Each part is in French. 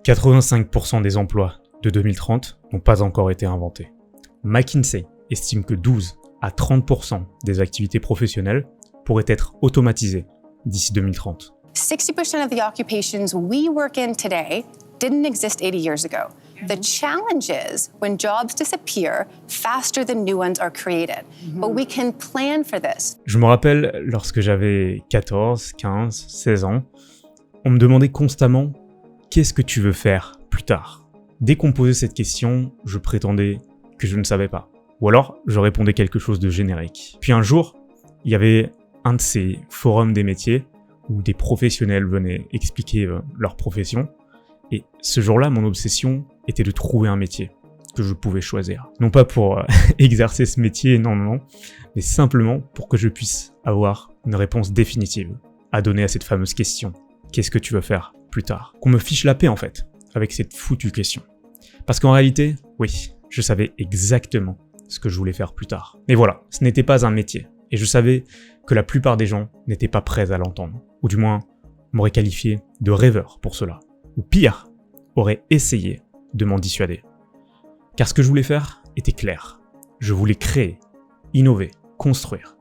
85% des emplois de 2030 n'ont pas encore été inventés. McKinsey estime que 12 à 30% des activités professionnelles pourraient être automatisées d'ici 2030. 60% of the occupations we work in today didn't exist 80 years ago. The challenge is when jobs disappear faster than new ones are created. But we can plan for this. Je me rappelle lorsque j'avais 14, 15, 16 ans, on me demandait constamment « Qu'est-ce que tu veux faire plus tard ?» Dès qu'on me posait cette question, je prétendais que je ne savais pas. Ou alors, je répondais quelque chose de générique. Puis un jour, il y avait un de ces forums des métiers où des professionnels venaient expliquer leur profession. Et ce jour-là, mon obsession était de trouver un métier que je pouvais choisir. Non pas pour exercer ce métier, non, mais simplement pour que je puisse avoir une réponse définitive à donner à cette fameuse question. Qu'est-ce que tu veux faire plus tard ? Qu'on me fiche la paix en fait, avec cette foutue question. Parce qu'en réalité, oui, je savais exactement ce que je voulais faire plus tard. Mais voilà, ce n'était pas un métier. Et je savais que la plupart des gens n'étaient pas prêts à l'entendre. Ou du moins, m'auraient qualifié de rêveur pour cela. Ou pire, auraient essayé de m'en dissuader. Car ce que je voulais faire était clair. Je voulais créer, innover, construire,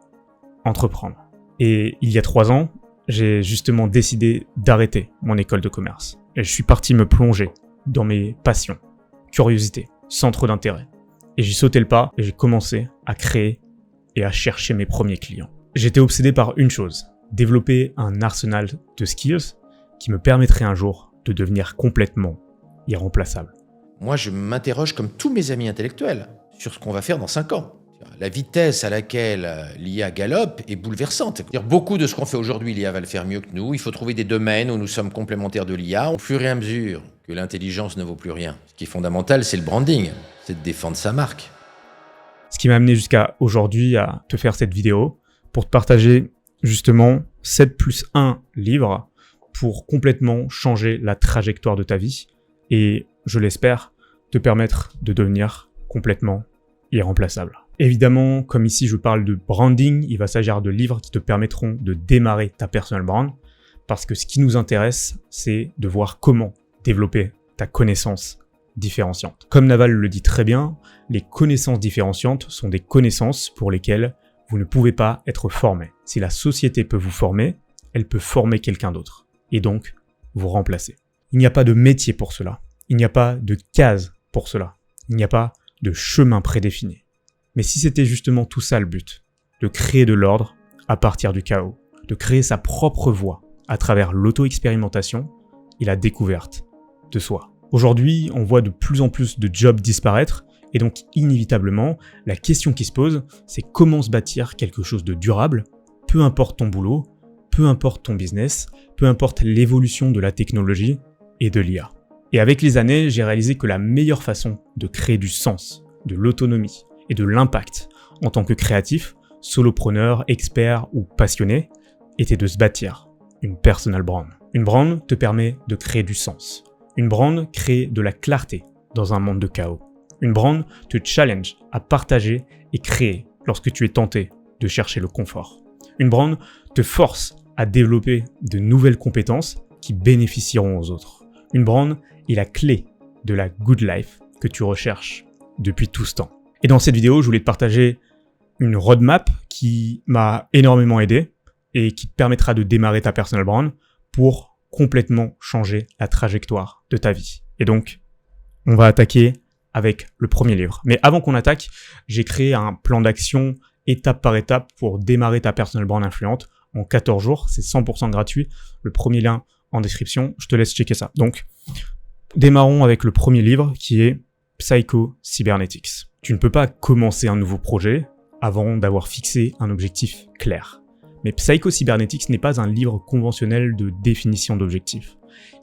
entreprendre. Et il y a 3 ans, j'ai justement décidé d'arrêter mon école de commerce. Et je suis parti me plonger dans mes passions, curiosité, centre d'intérêt. Et j'ai sauté le pas et j'ai commencé à créer et à chercher mes premiers clients. J'étais obsédé par une chose, développer un arsenal de skills qui me permettrait un jour de devenir complètement irremplaçable. Moi, je m'interroge comme tous mes amis intellectuels sur ce qu'on va faire dans 5 ans. La vitesse à laquelle l'IA galope est bouleversante. Beaucoup de ce qu'on fait aujourd'hui, l'IA va le faire mieux que nous. Il faut trouver des domaines où nous sommes complémentaires de l'IA. Au fur et à mesure que l'intelligence ne vaut plus rien. Ce qui est fondamental, c'est le branding, c'est de défendre sa marque. Ce qui m'a amené jusqu'à aujourd'hui à te faire cette vidéo pour te partager justement 7+1 livres pour complètement changer la trajectoire de ta vie et, je l'espère, te permettre de devenir complètement irremplaçable. Évidemment, comme ici je parle de branding, il va s'agir de livres qui te permettront de démarrer ta personal brand parce que ce qui nous intéresse, c'est de voir comment développer ta connaissance différenciante. Comme Naval le dit très bien, les connaissances différenciantes sont des connaissances pour lesquelles vous ne pouvez pas être formé. Si la société peut vous former, elle peut former quelqu'un d'autre et donc vous remplacer. Il n'y a pas de métier pour cela. Il n'y a pas de case pour cela. Il n'y a pas de chemin prédéfini. Mais si c'était justement tout ça le but, de créer de l'ordre à partir du chaos, de créer sa propre voie à travers l'auto-expérimentation et la découverte de soi. Aujourd'hui, on voit de plus en plus de jobs disparaître et donc inévitablement, la question qui se pose, c'est comment se bâtir quelque chose de durable, peu importe ton boulot, peu importe ton business, peu importe l'évolution de la technologie et de l'IA. Et avec les années, j'ai réalisé que la meilleure façon de créer du sens, de l'autonomie et de l'impact en tant que créatif, solopreneur, expert ou passionné, était de se bâtir une personal brand. Une brand te permet de créer du sens. Une brand crée de la clarté dans un monde de chaos. Une brand te challenge à partager et créer lorsque tu es tenté de chercher le confort. Une brand te force à développer de nouvelles compétences qui bénéficieront aux autres. Une brand est la clé de la good life que tu recherches depuis tout ce temps. Et dans cette vidéo, je voulais te partager une roadmap qui m'a énormément aidé et qui te permettra de démarrer ta personal brand pour complètement changer la trajectoire de ta vie. Et donc, on va attaquer avec le premier livre. Mais avant qu'on attaque, j'ai créé un plan d'action étape par étape pour démarrer ta personal brand influente en 14 jours. C'est 100% gratuit. Le premier lien en description, je te laisse checker ça. Donc, démarrons avec le premier livre qui est Psycho Cybernetics. Tu ne peux pas commencer un nouveau projet avant d'avoir fixé un objectif clair. Mais Psycho Cybernetics n'est pas un livre conventionnel de définition d'objectifs.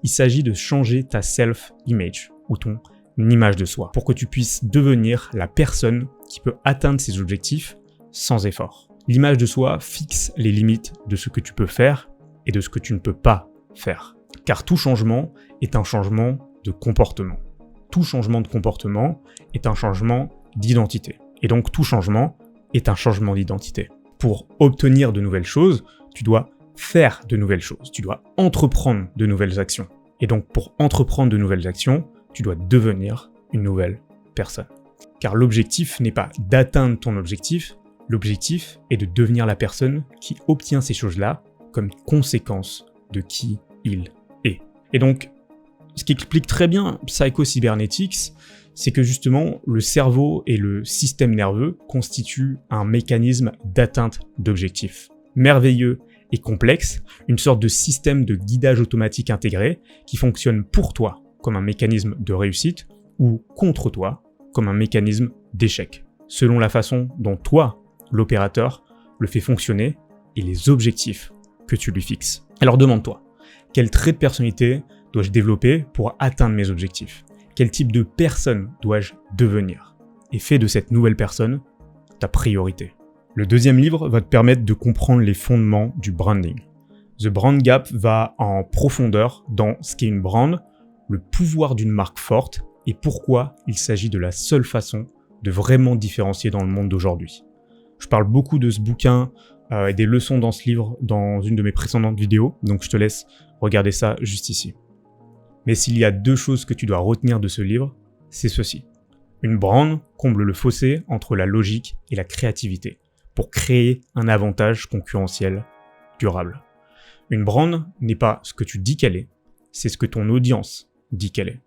Il s'agit de changer ta self-image ou ton image de soi pour que tu puisses devenir la personne qui peut atteindre ses objectifs sans effort. L'image de soi fixe les limites de ce que tu peux faire et de ce que tu ne peux pas faire. Car tout changement est un changement de comportement. Tout changement de comportement est un changement d'identité. Et donc tout changement est un changement d'identité. Pour obtenir de nouvelles choses, tu dois faire de nouvelles choses. Tu dois entreprendre de nouvelles actions. Et donc pour entreprendre de nouvelles actions, tu dois devenir une nouvelle personne. Car l'objectif n'est pas d'atteindre ton objectif, l'objectif est de devenir la personne qui obtient ces choses-là comme conséquence de qui il est. Et donc, ce qui explique très bien Psycho-Cybernetics, c'est que justement, le cerveau et le système nerveux constituent un mécanisme d'atteinte d'objectifs. Merveilleux et complexe, une sorte de système de guidage automatique intégré qui fonctionne pour toi comme un mécanisme de réussite ou contre toi comme un mécanisme d'échec, selon la façon dont toi, l'opérateur, le fait fonctionner et les objectifs que tu lui fixes. Alors demande-toi, quel trait de personnalité dois-je développer pour atteindre mes objectifs? Quel type de personne dois-je devenir? Et fais de cette nouvelle personne ta priorité. Le deuxième livre va te permettre de comprendre les fondements du branding. The Brand Gap va en profondeur dans ce qu'est une brand, le pouvoir d'une marque forte et pourquoi il s'agit de la seule façon de vraiment différencier dans le monde d'aujourd'hui. Je parle beaucoup de ce bouquin et des leçons dans ce livre dans une de mes précédentes vidéos, donc je te laisse regarder ça juste ici. Mais s'il y a deux choses que tu dois retenir de ce livre, c'est ceci. Une brand comble le fossé entre la logique et la créativité pour créer un avantage concurrentiel durable. Une brand n'est pas ce que tu dis qu'elle est, c'est ce que ton audience dit qu'elle est.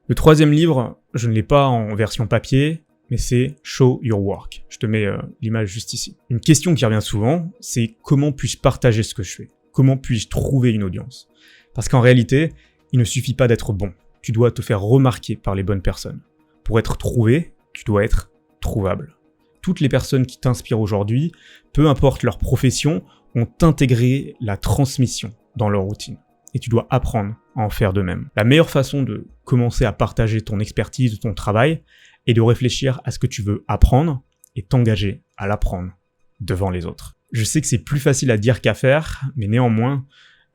Le troisième livre, je ne l'ai pas en version papier, mais c'est Show Your Work. Je te mets l'image juste ici. Une question qui revient souvent, c'est comment puis-je partager ce que je fais? Comment puis-je trouver une audience? Parce qu'en réalité, il ne suffit pas d'être bon. Tu dois te faire remarquer par les bonnes personnes. Pour être trouvé, tu dois être trouvable. Toutes les personnes qui t'inspirent aujourd'hui, peu importe leur profession, ont intégré la transmission dans leur routine. Et tu dois apprendre à en faire de même. La meilleure façon de commencer à partager ton expertise ou ton travail est de réfléchir à ce que tu veux apprendre et t'engager à l'apprendre devant les autres. Je sais que c'est plus facile à dire qu'à faire, mais néanmoins,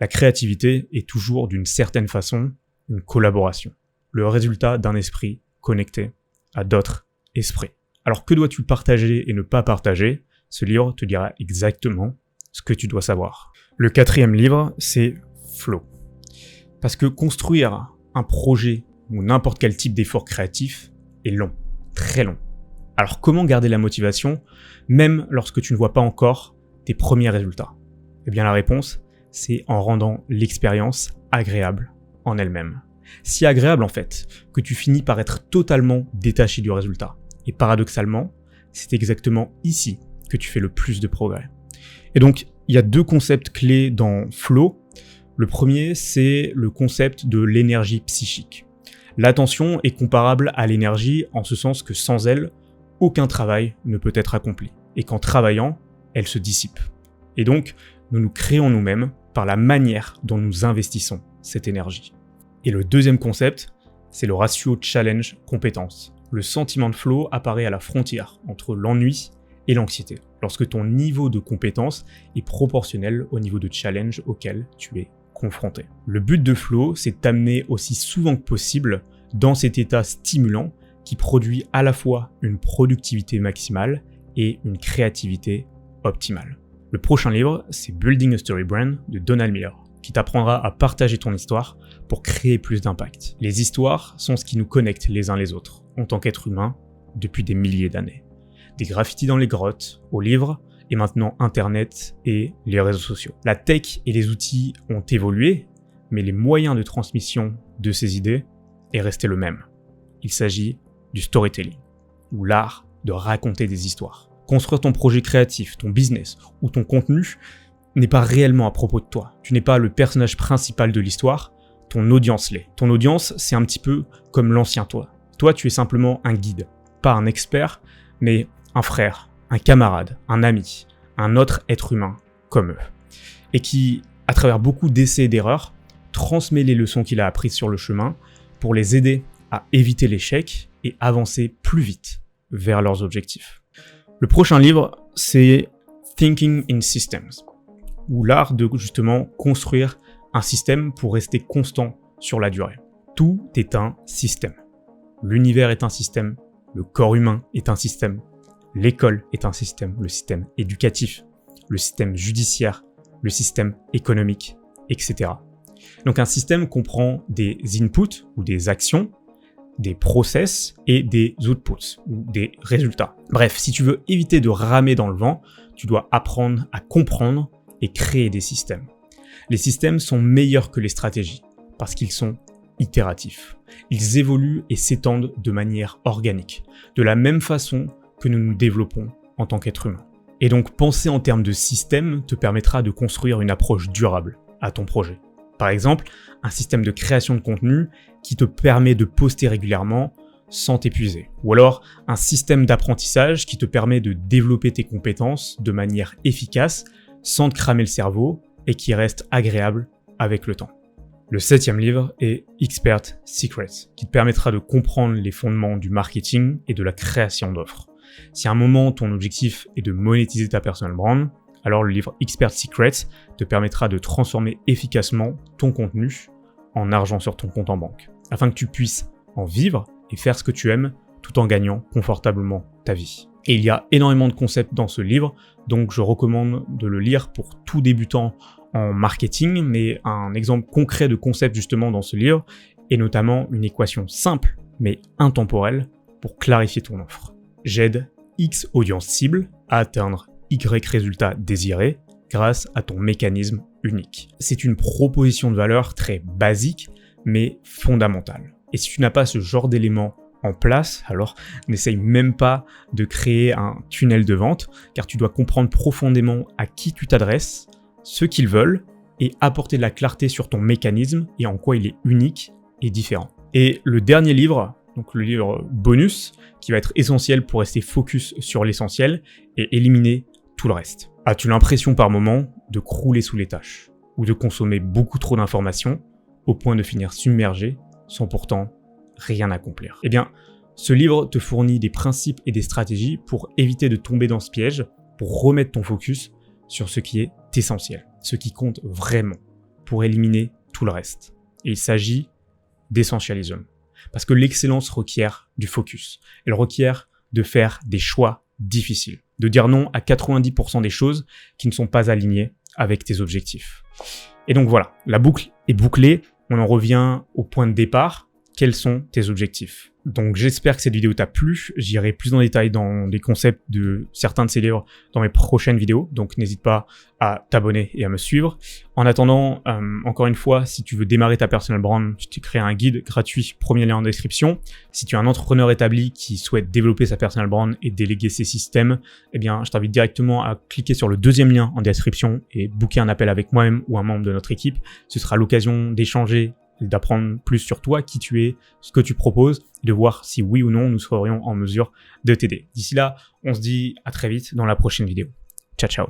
la créativité est toujours d'une certaine façon une collaboration. Le résultat d'un esprit connecté à d'autres esprits. Alors que dois-tu partager et ne pas partager? Ce livre te dira exactement ce que tu dois savoir. Le quatrième livre, c'est Flow. Parce que construire un projet ou n'importe quel type d'effort créatif est long, très long. Alors comment garder la motivation, même lorsque tu ne vois pas encore tes premiers résultats? Eh bien la réponse, c'est en rendant l'expérience agréable en elle-même. Si agréable en fait, que tu finis par être totalement détaché du résultat. Et paradoxalement, c'est exactement ici que tu fais le plus de progrès. Et donc, il y a deux concepts clés dans Flow. Le premier, c'est le concept de l'énergie psychique. L'attention est comparable à l'énergie en ce sens que sans elle, aucun travail ne peut être accompli. Et qu'en travaillant, elle se dissipe. Et donc, nous nous créons nous-mêmes par la manière dont nous investissons cette énergie. Et le deuxième concept, c'est le ratio challenge-compétence. Le sentiment de flow apparaît à la frontière entre l'ennui et l'anxiété, lorsque ton niveau de compétence est proportionnel au niveau de challenge auquel tu es confronté. Le but de flow, c'est de t'amener aussi souvent que possible dans cet état stimulant qui produit à la fois une productivité maximale et une créativité optimale. Le prochain livre, c'est Building a Story Brand de Donald Miller, qui t'apprendra à partager ton histoire pour créer plus d'impact. Les histoires sont ce qui nous connecte les uns les autres, en tant qu'êtres humains, depuis des milliers d'années. Des graffitis dans les grottes, aux livres, et maintenant Internet et les réseaux sociaux. La tech et les outils ont évolué, mais les moyens de transmission de ces idées est resté le même. Il s'agit du storytelling, ou l'art de raconter des histoires. Construire ton projet créatif, ton business ou ton contenu n'est pas réellement à propos de toi. Tu n'es pas le personnage principal de l'histoire, ton audience l'est. Ton audience, c'est un petit peu comme l'ancien toi. Toi, tu es simplement un guide, pas un expert, mais un frère, un camarade, un ami, un autre être humain comme eux. Et qui, à travers beaucoup d'essais et d'erreurs, transmet les leçons qu'il a apprises sur le chemin pour les aider à éviter l'échec et avancer plus vite vers leurs objectifs. Le prochain livre, c'est Thinking in Systems, ou l'art de justement construire un système pour rester constant sur la durée. Tout est un système. L'univers est un système, le corps humain est un système, l'école est un système, le système éducatif, le système judiciaire, le système économique, etc. Donc un système comprend des inputs ou des actions, des process et des outputs ou des résultats. Bref, si tu veux éviter de ramer dans le vent, tu dois apprendre à comprendre et créer des systèmes. Les systèmes sont meilleurs que les stratégies parce qu'ils sont itératifs. Ils évoluent et s'étendent de manière organique, de la même façon que nous nous développons en tant qu'être humain. Et donc penser en termes de système te permettra de construire une approche durable à ton projet. Par exemple, un système de création de contenu qui te permet de poster régulièrement sans t'épuiser. Ou alors un système d'apprentissage qui te permet de développer tes compétences de manière efficace sans te cramer le cerveau et qui reste agréable avec le temps. Le 7e livre est Expert Secrets, qui te permettra de comprendre les fondements du marketing et de la création d'offres. Si à un moment ton objectif est de monétiser ta personal brand, alors le livre Expert Secrets te permettra de transformer efficacement ton contenu en argent sur ton compte en banque, afin que tu puisses en vivre et faire ce que tu aimes tout en gagnant confortablement ta vie. Et il y a énormément de concepts dans ce livre, donc je recommande de le lire pour tout débutant en marketing, mais un exemple concret de concept justement dans ce livre est notamment une équation simple mais intemporelle pour clarifier ton offre. J'aide X audience cible à atteindre Y résultat désiré grâce à ton mécanisme unique. C'est une proposition de valeur très basique mais fondamentale. Et si tu n'as pas ce genre d'éléments en place, alors n'essaye même pas de créer un tunnel de vente, car tu dois comprendre profondément à qui tu t'adresses, ce qu'ils veulent, et apporter de la clarté sur ton mécanisme et en quoi il est unique et différent. Et le dernier livre, donc le livre bonus, qui va être essentiel pour rester focus sur l'essentiel et éliminer tout le reste. As-tu l'impression par moment de crouler sous les tâches, ou de consommer beaucoup trop d'informations, au point de finir submergé, sans pourtant rien accomplir? Eh bien, ce livre te fournit des principes et des stratégies pour éviter de tomber dans ce piège, pour remettre ton focus sur ce qui est essentiel, ce qui compte vraiment, pour éliminer tout le reste. Et il s'agit d'essentialism. Parce que l'excellence requiert du focus. Elle requiert de faire des choix difficiles, de dire non à 90% des choses qui ne sont pas alignées avec tes objectifs. Et donc voilà, la boucle est bouclée, on en revient au point de départ. Quels sont tes objectifs? Donc j'espère que cette vidéo t'a plu, j'irai plus en détail dans les concepts de certains de ces livres dans mes prochaines vidéos, donc n'hésite pas à t'abonner et à me suivre. En attendant, encore une fois, si tu veux démarrer ta personal brand, je t'ai créé un guide gratuit, premier lien en description. Si tu es un entrepreneur établi qui souhaite développer sa personal brand et déléguer ses systèmes, eh bien je t'invite directement à cliquer sur le deuxième lien en description et booker un appel avec moi-même ou un membre de notre équipe. Ce sera l'occasion d'échanger, d'apprendre plus sur toi, qui tu es, ce que tu proposes, et de voir si oui ou non nous serions en mesure de t'aider. D'ici là, on se dit à très vite dans la prochaine vidéo. Ciao, ciao.